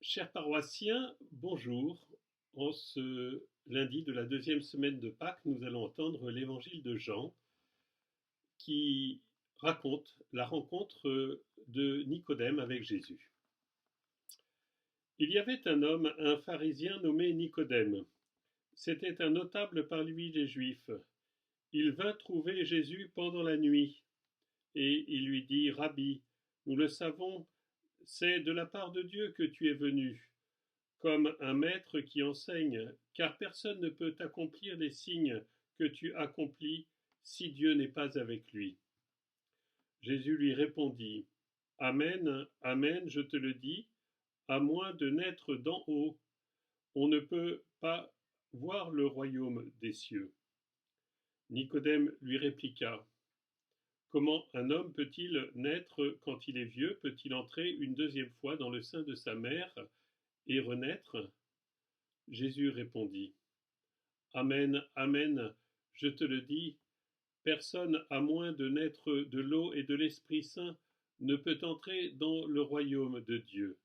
Chers paroissiens, bonjour. En ce lundi de la deuxième semaine de Pâques, nous allons entendre l'évangile de Jean qui raconte la rencontre de Nicodème avec Jésus. Il y avait un homme, un pharisien nommé Nicodème. C'était un notable parmi les Juifs. Il vint trouver Jésus pendant la nuit et il lui dit: Rabbi, nous le savons, c'est de la part de Dieu que tu es venu, comme un maître qui enseigne, car personne ne peut accomplir les signes que tu accomplis si Dieu n'est pas avec lui. Jésus lui répondit: Amen, amen, je te le dis, à moins de naître d'en haut, on ne peut pas voir le royaume des cieux. Nicodème lui répliqua: Comment un homme peut-il naître quand il est vieux? Peut-il entrer une deuxième fois dans le sein de sa mère et renaître? Jésus répondit: Amen, amen, je te le dis, personne à moins de naître de l'eau et de l'Esprit Saint ne peut entrer dans le royaume de Dieu.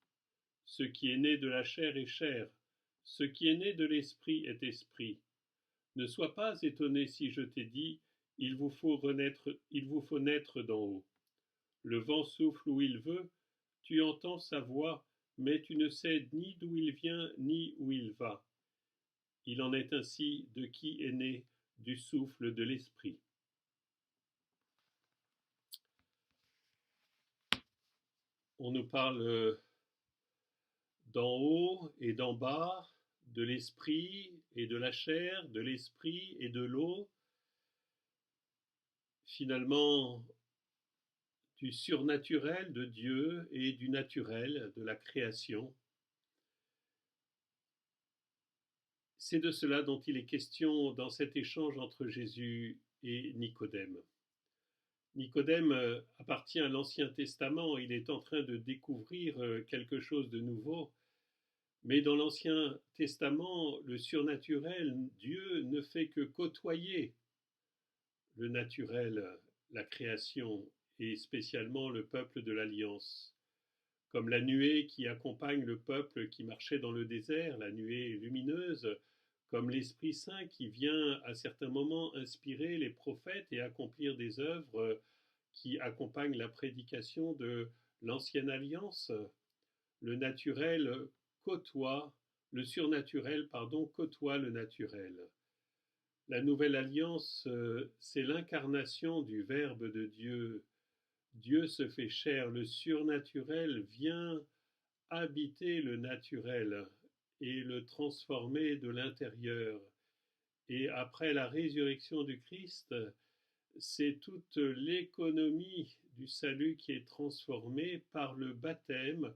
Ce qui est né de la chair est chair, ce qui est né de l'Esprit est esprit. Ne sois pas étonné si je t'ai dit, il vous faut naître d'en haut. Le vent souffle où il veut, tu entends sa voix, mais tu ne sais ni d'où il vient ni où il va. Il en est ainsi de qui est né du souffle de l'Esprit. On nous parle d'en haut et d'en bas, de l'esprit et de la chair, de l'esprit et de l'eau, finalement du surnaturel de Dieu et du naturel de la création. C'est de cela dont il est question dans cet échange entre Jésus et Nicodème. Nicodème appartient à l'Ancien Testament, il est en train de découvrir quelque chose de nouveau. Mais dans l'Ancien Testament, le surnaturel, Dieu ne fait que côtoyer le naturel, la création, et spécialement le peuple de l'Alliance. Comme la nuée qui accompagne le peuple qui marchait dans le désert, la nuée lumineuse, comme l'Esprit Saint qui vient à certains moments inspirer les prophètes et accomplir des œuvres qui accompagnent la prédication de l'Ancienne Alliance. Le naturel côtoie, le surnaturel, côtoie le naturel. La nouvelle alliance, c'est l'incarnation du Verbe de Dieu. Dieu se fait chair, le surnaturel vient habiter le naturel et le transformer de l'intérieur. Et après la résurrection du Christ, c'est toute l'économie du salut qui est transformée par le baptême.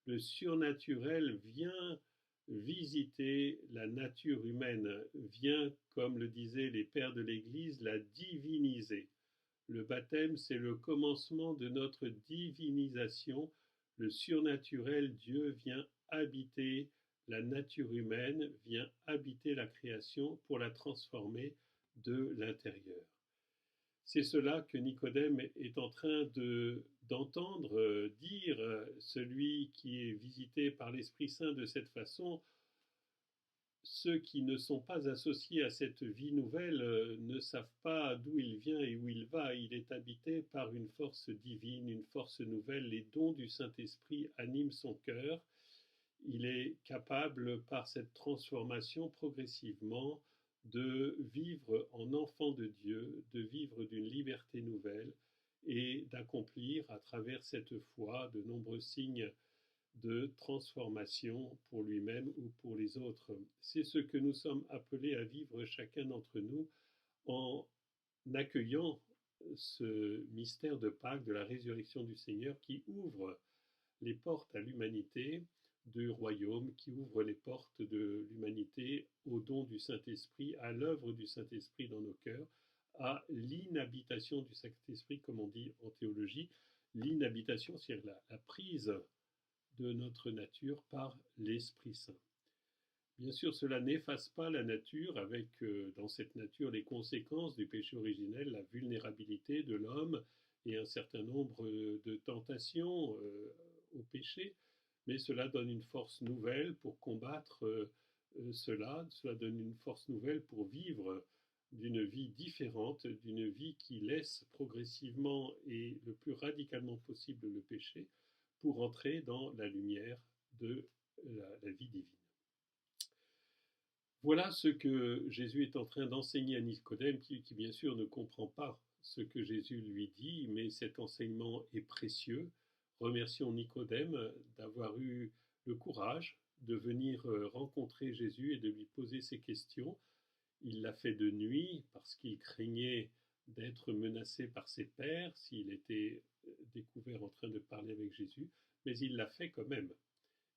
Le surnaturel vient visiter la nature humaine, vient, comme le disaient les pères de l'Église, la diviniser. Le baptême, c'est le commencement de notre divinisation. Le surnaturel, Dieu vient habiter la nature humaine, vient habiter la création pour la transformer de l'intérieur. C'est cela que Nicodème est en train d'entendre dire, celui qui est visité par l'Esprit Saint de cette façon. Ceux qui ne sont pas associés à cette vie nouvelle ne savent pas d'où il vient et où il va. Il est habité par une force divine, une force nouvelle. Les dons du Saint-Esprit animent son cœur. Il est capable, par cette transformation progressivement, de vivre en enfant de Dieu, de vivre d'une liberté nouvelle et d'accomplir à travers cette foi de nombreux signes de transformation pour lui-même ou pour les autres. C'est ce que nous sommes appelés à vivre chacun d'entre nous en accueillant ce mystère de Pâques, de la résurrection du Seigneur qui ouvre les portes à l'humanité du royaume, qui ouvre les portes de l'humanité au don du Saint-Esprit, à l'œuvre du Saint-Esprit dans nos cœurs, à l'inhabitation du Saint-Esprit, comme on dit en théologie. L'inhabitation, c'est la prise de notre nature par l'Esprit Saint. Bien sûr, cela n'efface pas la nature avec, dans cette nature, les conséquences du péché originel, la vulnérabilité de l'homme et un certain nombre de tentations au péché. mais cela donne une force nouvelle pour combattre cela donne une force nouvelle pour vivre d'une vie différente, d'une vie qui laisse progressivement et le plus radicalement possible le péché pour entrer dans la lumière de la vie divine. Voilà ce que Jésus est en train d'enseigner à Nicodème, qui bien sûr ne comprend pas ce que Jésus lui dit, mais cet enseignement est précieux. Remercions Nicodème d'avoir eu le courage de venir rencontrer Jésus et de lui poser ces questions. Il l'a fait de nuit parce qu'il craignait d'être menacé par ses pairs s'il était découvert en train de parler avec Jésus, mais il l'a fait quand même.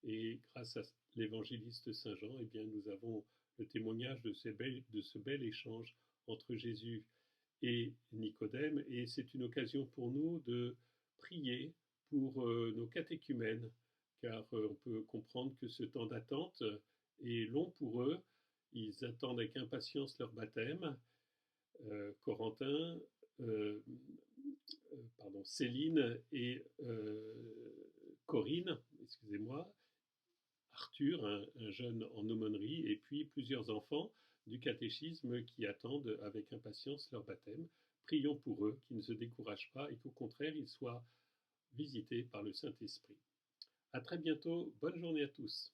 Et grâce à l'évangéliste Saint Jean, eh bien, nous avons le témoignage de ce bel échange entre Jésus et Nicodème. Et c'est une occasion pour nous de prier pour nos catéchumènes, car on peut comprendre que ce temps d'attente est long pour eux. Ils attendent avec impatience leur baptême. Corentin, Céline et Corinne, excusez-moi, Arthur, un jeune en aumônerie, et puis plusieurs enfants du catéchisme qui attendent avec impatience leur baptême. Prions pour eux, qu'ils ne se découragent pas et qu'au contraire, ils soient visités par le Saint-Esprit. À très bientôt, bonne journée à tous.